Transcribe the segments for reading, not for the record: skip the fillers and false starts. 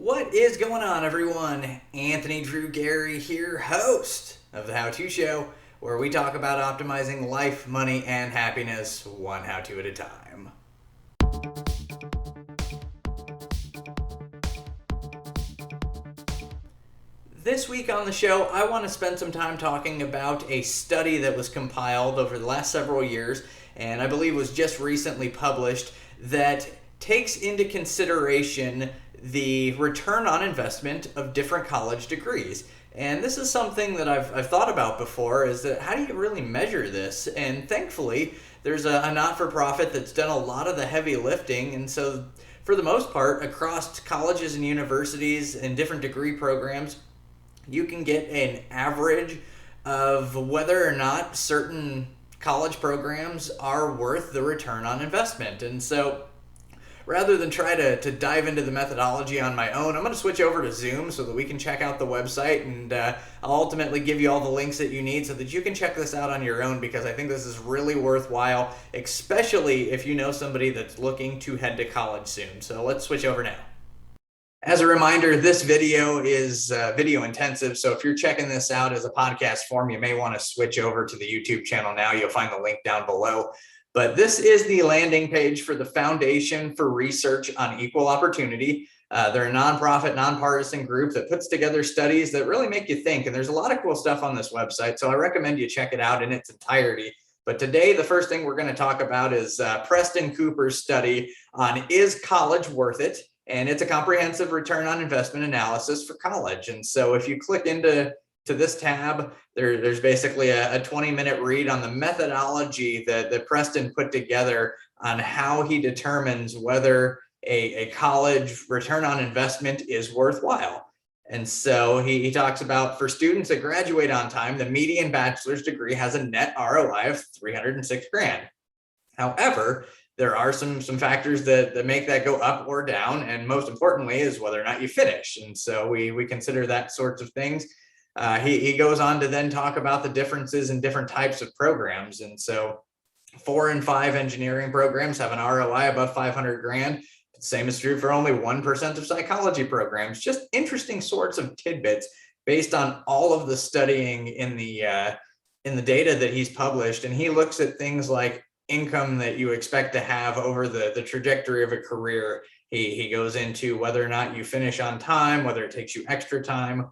What is going on, everyone? Anthony Drew Gary here, host of the How To Show, where we talk about optimizing life, money, and happiness one how to at a time. This week on the show, I want to spend some time talking about a study that was compiled over the last several years, and I believe was just recently published, that takes into consideration the return on investment of different college degrees. And this is something that I've thought about before, is that how do you really measure this? And thankfully, there's a not-for-profit that's done a lot of the heavy lifting, and so for the most part, across colleges and universities and different degree programs, you can get an average of whether or not certain college programs are worth the return on investment. And so rather than try to dive into the methodology on my own, I'm going to switch over to Zoom so that we can check out the website, and I'll ultimately give you all the links that you need so that you can check this out on your own, because I think this is really worthwhile, especially if you know somebody that's looking to head to college soon. So let's switch over now. As a reminder, this video is video intensive, so if you're checking this out as a podcast form, you may want to switch over to the YouTube channel now. You'll find the link down below. But this is the landing page for the Foundation for Research on Equal Opportunity. They're a nonprofit, nonpartisan group that puts together studies that really make you think. And there's a lot of cool stuff on this website, so I recommend you check it out in its entirety. But today, the first thing we're going to talk about is Preston Cooper's study on Is College Worth It? And it's a comprehensive return on investment analysis for college. And so if you click into this tab, there's basically a 20-minute read on the methodology that Preston put together on how he determines whether a college return on investment is worthwhile. And so he talks about, for students that graduate on time, the median bachelor's degree has a net ROI of $306,000. However, there are some factors that make that go up or down, and most importantly is whether or not you finish. And so we consider that sorts of things. He goes on to then talk about the differences in different types of programs. And so 4 and 5 engineering programs have an ROI above $500,000. Same is true for only 1% of psychology programs. Just interesting sorts of tidbits based on all of the studying in the data that he's published. And he looks at things like income that you expect to have over the trajectory of a career. He goes into whether or not you finish on time, whether it takes you extra time.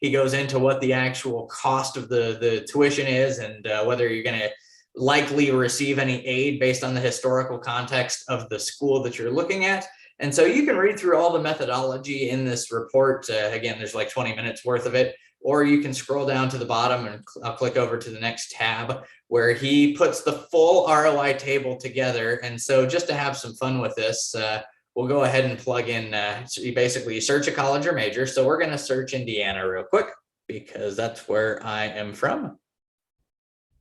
He goes into what the actual cost of the tuition is, and whether you're going to likely receive any aid based on the historical context of the school that you're looking at. And so you can read through all the methodology in this report. Again, there's like 20 minutes worth of it, or you can scroll down to the bottom and I'll click over to the next tab where he puts the full ROI table together. And so just to have some fun with this, we'll go ahead and plug in, so you search a college or major. So we're going to search Indiana real quick because that's where I am from.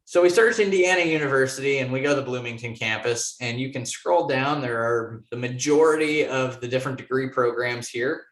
So we search Indiana University and we go to the Bloomington campus, and you can scroll down. There are the majority of the different degree programs here.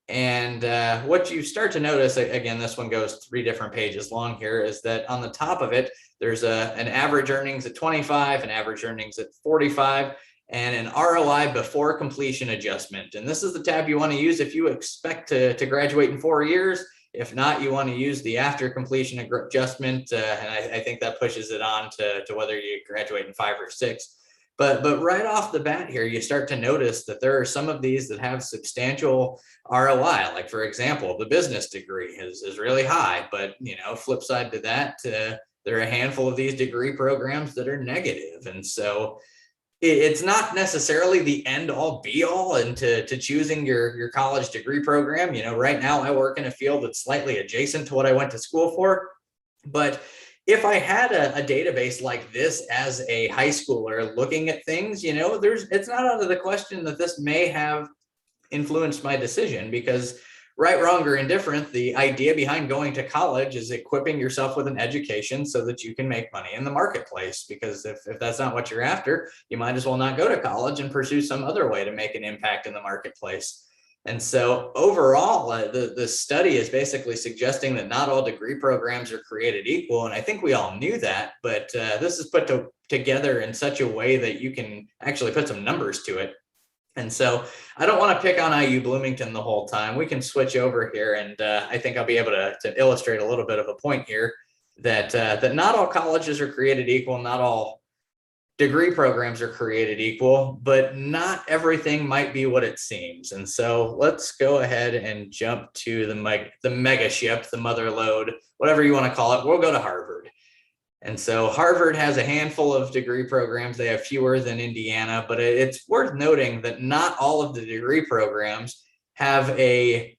And what you start to notice, again, this one goes 3 different pages long here, is that on the top of it, there's an average earnings at 25, an average earnings at 45, and an ROI before completion adjustment. And this is the tab you want to use if you expect to graduate in 4 years. If not, you want to use the after completion adjustment. And I think that pushes it on to whether you graduate in 5 or 6. But right off the bat here, you start to notice that there are some of these that have substantial ROI. Like, for example, the business degree is really high, but flip side to that, there are a handful of these degree programs that are negative. And so it's not necessarily the end all be all into choosing your college degree program. Right now I work in a field that's slightly adjacent to what I went to school for, but if I had a database like this as a high schooler looking at things, it's not out of the question that this may have influenced my decision, because right, wrong, or indifferent, the idea behind going to college is equipping yourself with an education so that you can make money in the marketplace. Because if that's not what you're after, you might as well not go to college and pursue some other way to make an impact in the marketplace. And so overall, the study is basically suggesting that not all degree programs are created equal. And I think we all knew that, but this is put together in such a way that you can actually put some numbers to it. And so I don't want to pick on IU Bloomington the whole time. We can switch over here, and I think I'll be able to illustrate a little bit of a point here that not all colleges are created equal, not all degree programs are created equal, but not everything might be what it seems. And so let's go ahead and jump to the mega ship, the mother lode, whatever you want to call it. We'll go to Harvard. And so Harvard has a handful of degree programs. They have fewer than Indiana, but it's worth noting that not all of the degree programs have a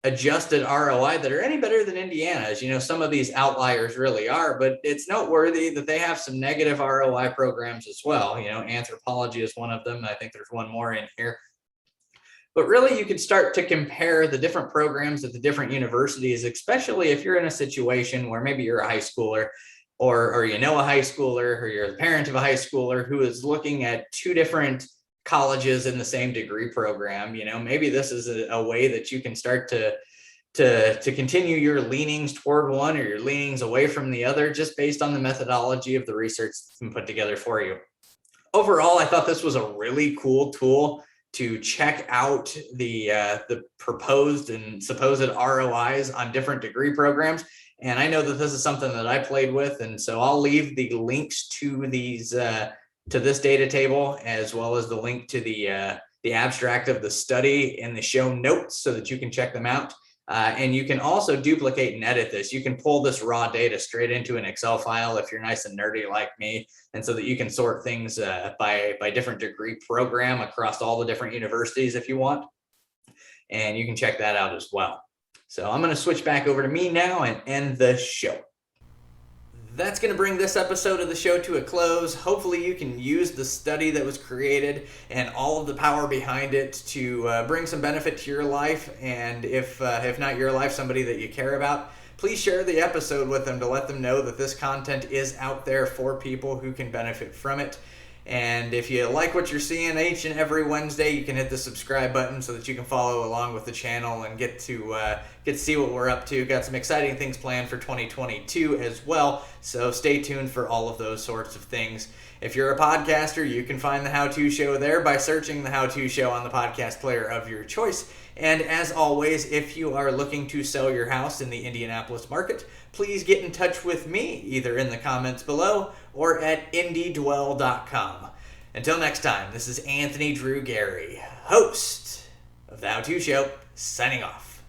adjusted ROI that are any better than Indiana's. Some of these outliers really are, but it's noteworthy that they have some negative ROI programs as well. Anthropology is one of them. I think there's one more in here. But really, you could start to compare the different programs at the different universities, especially if you're in a situation where maybe you're a high schooler or a high schooler, or you're the parent of a high schooler who is looking at two different colleges in the same degree program. Maybe this is a way that you can start to continue your leanings toward one or your leanings away from the other, just based on the methodology of the research that's been put together for you. Overall, I thought this was a really cool tool to check out the proposed and supposed ROIs on different degree programs. And I know that this is something that I played with, and so I'll leave the links to these to this data table, as well as the link to the abstract of the study in the show notes, so that you can check them out. And you can also duplicate and edit this. You can pull this raw data straight into an Excel file if you're nice and nerdy like me, and so that you can sort things by different degree program across all the different universities if you want. And you can check that out as well. So I'm going to switch back over to me now and end the show. That's going to bring this episode of the show to a close. Hopefully you can use the study that was created and all of the power behind it to bring some benefit to your life. And if not your life, somebody that you care about, please share the episode with them to let them know that this content is out there for people who can benefit from it. And if you like what you're seeing each and every Wednesday, you can hit the subscribe button so that you can follow along with the channel and get to see what we're up to. Got some exciting things planned for 2022 as well, so stay tuned for all of those sorts of things. If you're a podcaster, you can find the How To Show there by searching the How To Show on the podcast player of your choice. And as always, if you are looking to sell your house in the Indianapolis market, please get in touch with me, either in the comments below or at indiedwell.com. Until next time, this is Anthony Drew Gary, host of the How To Show, signing off.